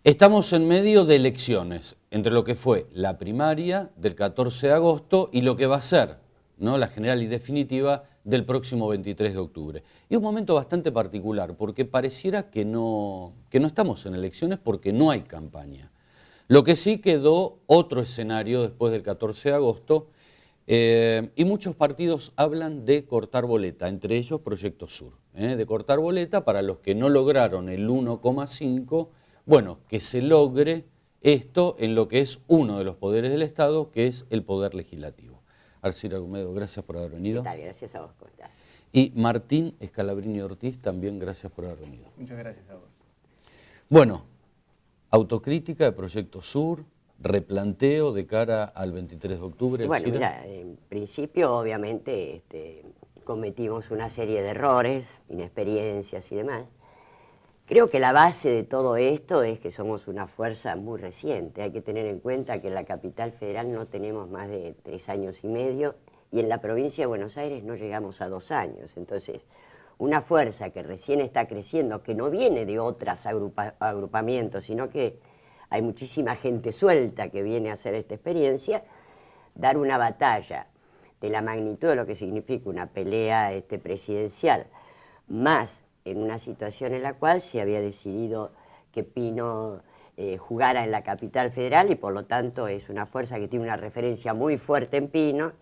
Estamos en medio de elecciones, entre lo que fue la primaria del 14 de agosto y lo que va a ser, ¿no?, la general y definitiva del próximo 23 de octubre. Y un momento bastante particular, porque pareciera que no estamos en elecciones porque no hay campaña. Lo que sí quedó otro escenario después del 14 de agosto, y muchos partidos hablan de cortar boleta, entre ellos Proyecto Sur, de cortar boleta para los que no lograron el 1,5, bueno, que se logre esto en lo que es uno de los poderes del Estado, que es el Poder Legislativo. Arcila Argumedo, gracias por haber venido. ¿Qué tal? Gracias a vos, ¿cómo estás? Y Martín Scalabrini Ortiz, también gracias por haber venido. Muchas gracias a vos. Bueno, autocrítica de Proyecto Sur, replanteo de cara al 23 de octubre. Sí, bueno, mira, en principio obviamente cometimos una serie de errores, inexperiencias y demás. Creo que la base de todo esto es que somos una fuerza muy reciente. Hay que tener en cuenta que en la capital federal no tenemos más de 3 años y medio y en la provincia de Buenos Aires no llegamos a 2 años. Entonces, una fuerza que recién está creciendo, que no viene de otros agrupamientos, sino que hay muchísima gente suelta que viene a hacer esta experiencia, dar una batalla de la magnitud de lo que significa una pelea presidencial, más en una situación en la cual se había decidido que Pino jugara en la capital federal y por lo tanto es una fuerza que tiene una referencia muy fuerte en Pino.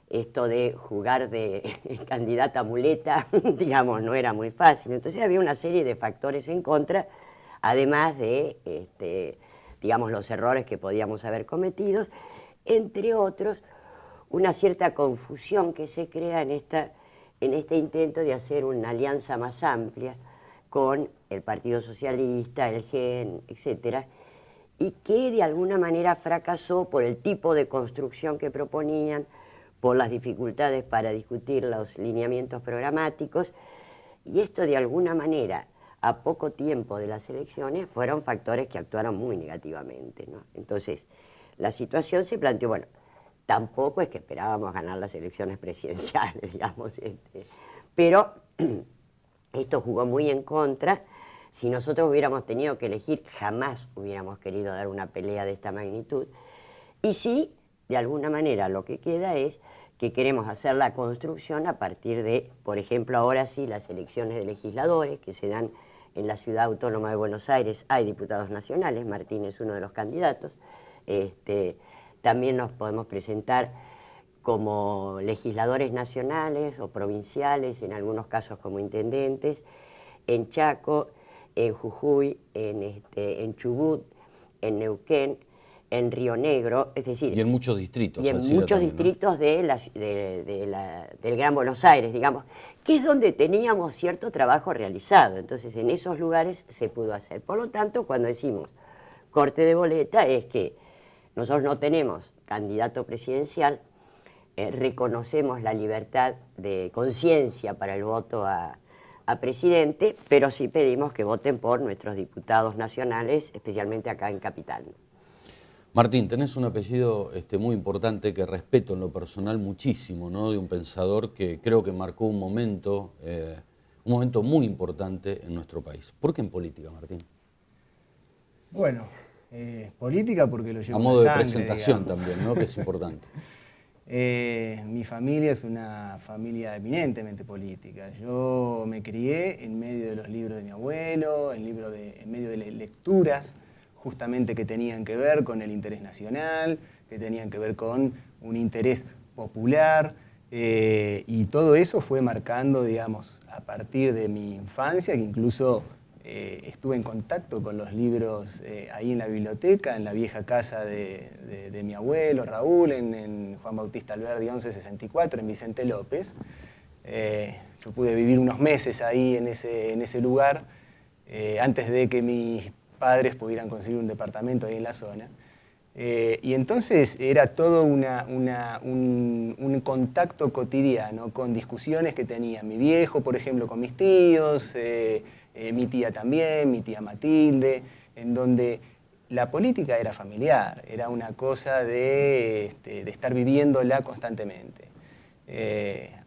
Esto de jugar de candidata muleta, digamos, no era muy fácil. Entonces había una serie de factores en contra, además de, digamos, los errores que podíamos haber cometido, entre otros, una cierta confusión que se crea en este intento de hacer una alianza más amplia con el Partido Socialista, el GEN, etcétera, y que de alguna manera fracasó por el tipo de construcción que proponían, por las dificultades para discutir los lineamientos programáticos, y esto de alguna manera, a poco tiempo de las elecciones, fueron factores que actuaron muy negativamente, ¿no? Entonces, la situación se planteó, bueno, tampoco es que esperábamos ganar las elecciones presidenciales, digamos, pero esto jugó muy en contra. Si nosotros hubiéramos tenido que elegir, jamás hubiéramos querido dar una pelea de esta magnitud. Y sí, de alguna manera, lo que queda es que queremos hacer la construcción a partir de, por ejemplo, ahora sí, las elecciones de legisladores que se dan en la Ciudad Autónoma de Buenos Aires. Hay diputados nacionales, Martín es uno de los candidatos. También nos podemos presentar como legisladores nacionales o provinciales, en algunos casos como intendentes, en Chaco, en Jujuy, en Chubut, en Neuquén, en Río Negro, es decir... Y en muchos distritos. Y en muchos distritos, ¿no?, del Gran Buenos Aires, digamos, que es donde teníamos cierto trabajo realizado. Entonces, en esos lugares se pudo hacer. Por lo tanto, cuando decimos corte de boleta, es que nosotros no tenemos candidato presidencial, reconocemos la libertad de conciencia para el voto a presidente, pero sí pedimos que voten por nuestros diputados nacionales, especialmente acá en Capital. Martín, tenés un apellido muy importante que respeto en lo personal muchísimo, ¿no?, de un pensador que creo que marcó un momento muy importante en nuestro país. ¿Por qué en política, Martín? Bueno, política porque lo llevo a modo en la de sangre, presentación digamos. también, ¿no?, que es importante. Mi familia es una familia eminentemente política. Yo me crié en medio de los libros de mi abuelo, en medio de lecturas justamente que tenían que ver con el interés nacional, que tenían que ver con un interés popular, y todo eso fue marcando, digamos, a partir de mi infancia, que incluso estuve en contacto con los libros ahí en la biblioteca, en la vieja casa de mi abuelo Raúl, en Juan Bautista Alberdi 1164, en Vicente López. Yo pude vivir unos meses ahí en ese lugar, antes de que mis padres pudieran conseguir un departamento ahí en la zona. Y entonces era todo un contacto cotidiano con discusiones que tenía mi viejo, por ejemplo, con mis tíos, mi tía también, mi tía Matilde, en donde la política era familiar, era una cosa de estar viviéndola constantemente.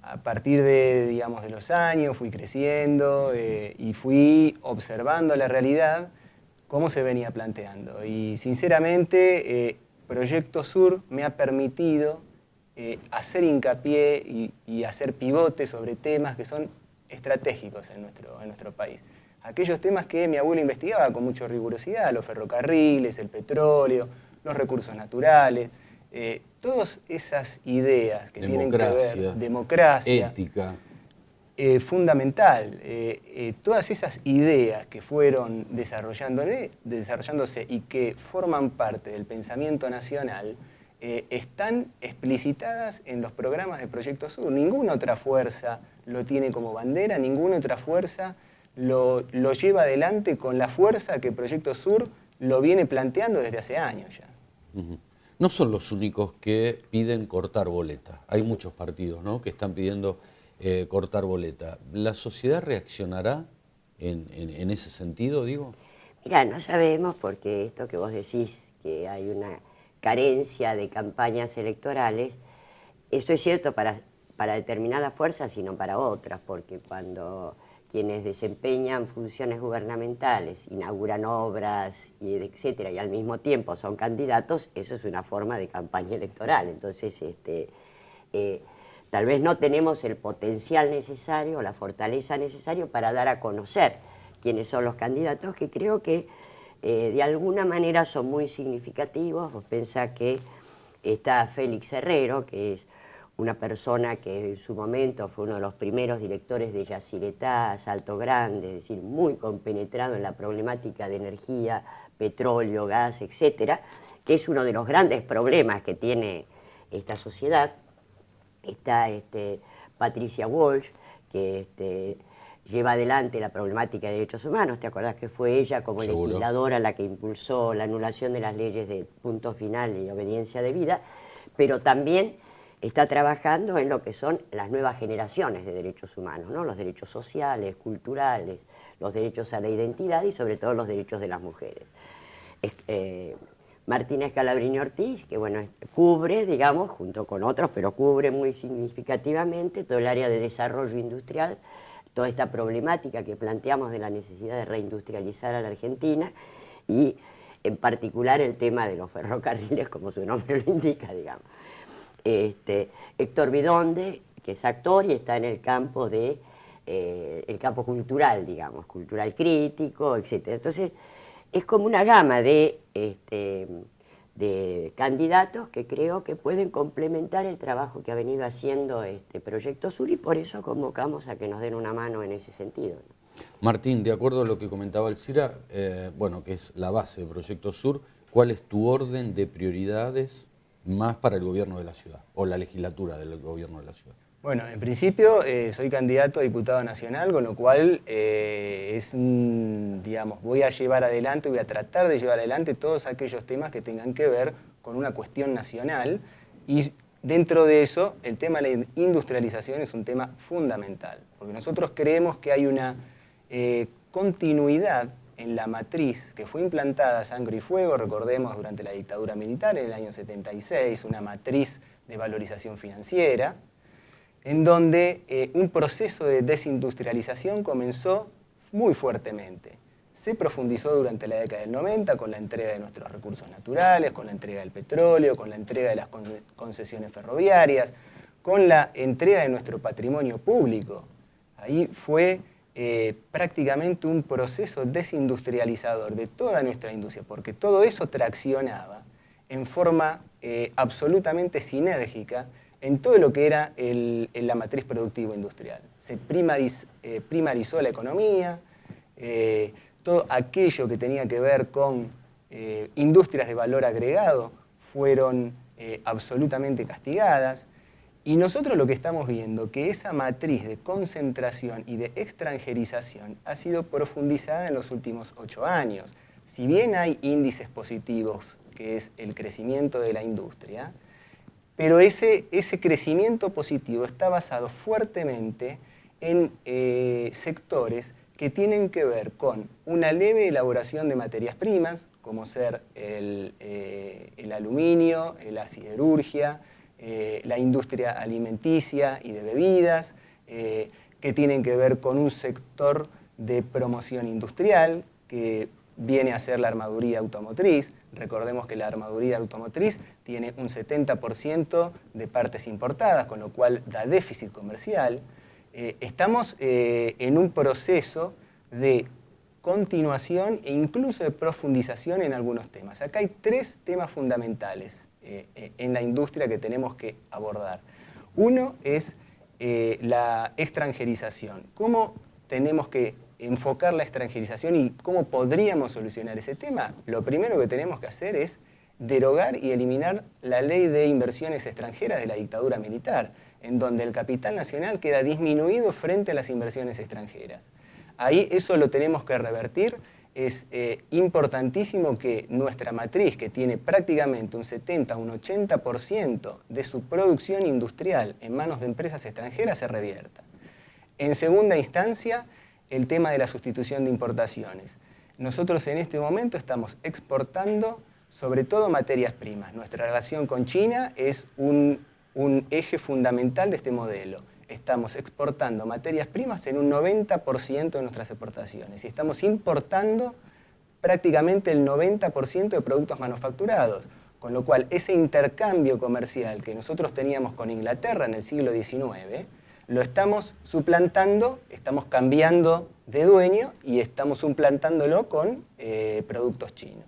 A partir de los años fui creciendo y fui observando la realidad cómo se venía planteando. Y sinceramente, Proyecto Sur me ha permitido hacer hincapié y hacer pivote sobre temas que son estratégicos en nuestro país. Aquellos temas que mi abuelo investigaba con mucha rigurosidad, los ferrocarriles, el petróleo, los recursos naturales, todas esas ideas que tienen que ver, democracia, ética, fundamental, todas esas ideas que fueron desarrollándose y que forman parte del pensamiento nacional, están explicitadas en los programas de Proyecto Sur. Ninguna otra fuerza lo tiene como bandera, ninguna otra fuerza lo lleva adelante con la fuerza que Proyecto Sur lo viene planteando desde hace años ya. No son los únicos que piden cortar boleta. Hay muchos partidos, ¿no?, que están pidiendo cortar boleta. ¿La sociedad reaccionará en ese sentido, digo? Mira, no sabemos, porque esto que vos decís, que hay una carencia de campañas electorales, eso es cierto para determinadas fuerzas y no para otras, porque cuando quienes desempeñan funciones gubernamentales, inauguran obras, y etcétera, y al mismo tiempo son candidatos, eso es una forma de campaña electoral. Entonces, tal vez no tenemos el potencial necesario, la fortaleza necesaria para dar a conocer quiénes son los candidatos, que creo que de alguna manera son muy significativos. Vos pensás que está Félix Herrero, que es una persona que en su momento fue uno de los primeros directores de Yacyretá, Salto Grande, es decir, muy compenetrado en la problemática de energía, petróleo, gas, etcétera, que es uno de los grandes problemas que tiene esta sociedad. Está Patricia Walsh, que lleva adelante la problemática de derechos humanos. ¿Te acordás que fue ella como legisladora la que impulsó la anulación de las leyes de punto final y obediencia debida? Pero también está trabajando en lo que son las nuevas generaciones de derechos humanos, ¿no? Los derechos sociales, culturales, los derechos a la identidad y sobre todo los derechos de las mujeres. Martínez Calabrini Ortiz, que bueno, cubre, digamos, junto con otros, pero cubre muy significativamente todo el área de desarrollo industrial, toda esta problemática que planteamos de la necesidad de reindustrializar a la Argentina y en particular el tema de los ferrocarriles, como su nombre lo indica, digamos. Héctor Bidonde, que es actor y está en el campo el campo cultural, digamos, cultural crítico, etc. Entonces, es como una gama de candidatos que creo que pueden complementar el trabajo que ha venido haciendo Proyecto Sur, y por eso convocamos a que nos den una mano en ese sentido, ¿no? Martín, de acuerdo a lo que comentaba Elcira, bueno, que es la base de Proyecto Sur, ¿cuál es tu orden de prioridades más para el gobierno de la ciudad, o la legislatura del gobierno de la ciudad? Bueno, en principio soy candidato a diputado nacional, con lo cual digamos, voy a llevar adelante, voy a tratar de llevar adelante todos aquellos temas que tengan que ver con una cuestión nacional, y dentro de eso el tema de la industrialización es un tema fundamental, porque nosotros creemos que hay una continuidad en la matriz que fue implantada a sangre y fuego, recordemos, durante la dictadura militar en el año 76, una matriz de valorización financiera, en donde un proceso de desindustrialización comenzó muy fuertemente. Se profundizó durante la década del 90 con la entrega de nuestros recursos naturales, con la entrega del petróleo, con la entrega de las concesiones ferroviarias, con la entrega de nuestro patrimonio público. Ahí fue prácticamente un proceso desindustrializador de toda nuestra industria, porque todo eso traccionaba en forma absolutamente sinérgica en todo lo que era la matriz productiva industrial. Se primarizó la economía, todo aquello que tenía que ver con industrias de valor agregado fueron absolutamente castigadas. Y nosotros lo que estamos viendo, que esa matriz de concentración y de extranjerización ha sido profundizada en los últimos 8 años. Si bien hay índices positivos, que es el crecimiento de la industria, pero ese crecimiento positivo está basado fuertemente en sectores que tienen que ver con una leve elaboración de materias primas, como ser el aluminio, la siderurgia, la industria alimenticia y de bebidas, que tienen que ver con un sector de promoción industrial, que viene a ser la armaduría automotriz. Recordemos que la armaduría automotriz tiene un 70% de partes importadas, con lo cual da déficit comercial. Estamos en un proceso de continuación e incluso de profundización en algunos temas. Acá hay 3 temas fundamentales en la industria que tenemos que abordar. Uno es la extranjerización. ¿Cómo tenemos que enfocar la extranjerización y cómo podríamos solucionar ese tema? Lo primero que tenemos que hacer es derogar y eliminar la ley de inversiones extranjeras de la dictadura militar, en donde el capital nacional queda disminuido frente a las inversiones extranjeras. Ahí eso lo tenemos que revertir. Es importantísimo que nuestra matriz, que tiene prácticamente un 70, un 80% de su producción industrial en manos de empresas extranjeras, se revierta. En segunda instancia, el tema de la sustitución de importaciones. Nosotros en este momento estamos exportando sobre todo materias primas. Nuestra relación con China es un eje fundamental de este modelo. Estamos exportando materias primas en un 90% de nuestras exportaciones y estamos importando prácticamente el 90% de productos manufacturados, con lo cual ese intercambio comercial que nosotros teníamos con Inglaterra en el siglo XIX, lo estamos suplantando, estamos cambiando de dueño y estamos suplantándolo con productos chinos.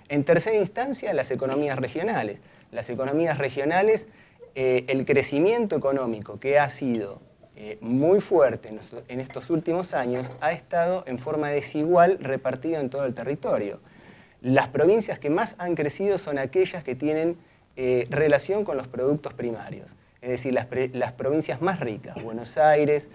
En tercera instancia, las economías regionales. Las economías regionales, el crecimiento económico que ha sido muy fuerte en estos últimos años ha estado en forma desigual repartido en todo el territorio. Las provincias que más han crecido son aquellas que tienen relación con los productos primarios, es decir, las provincias más ricas, Buenos Aires,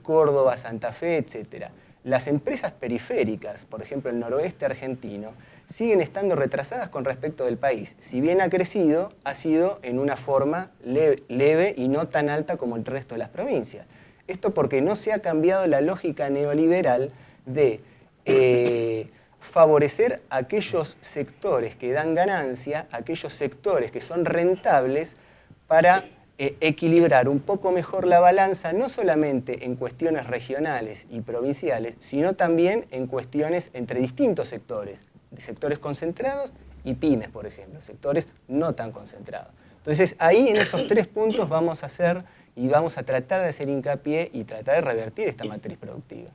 Córdoba, Santa Fe, etc. Las empresas periféricas, por ejemplo el noroeste argentino, siguen estando retrasadas con respecto del país. Si bien ha crecido, ha sido en una forma leve y no tan alta como el resto de las provincias. Esto porque no se ha cambiado la lógica neoliberal de favorecer aquellos sectores que dan ganancia, aquellos sectores que son rentables para equilibrar un poco mejor la balanza, no solamente en cuestiones regionales y provinciales, sino también en cuestiones entre distintos sectores, de sectores concentrados y pymes, por ejemplo, sectores no tan concentrados. Entonces, ahí en esos 3 puntos vamos a hacer y vamos a tratar de hacer hincapié y tratar de revertir esta matriz productiva.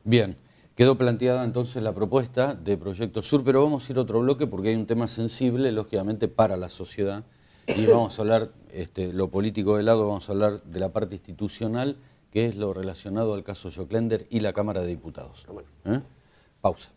Bien, quedó planteada entonces la propuesta de Proyecto Sur, pero vamos a ir a otro bloque porque hay un tema sensible, lógicamente, para la sociedad. Y vamos a hablar, lo político de lado, vamos a hablar de la parte institucional, que es lo relacionado al caso Joclender y la Cámara de Diputados. Pausa.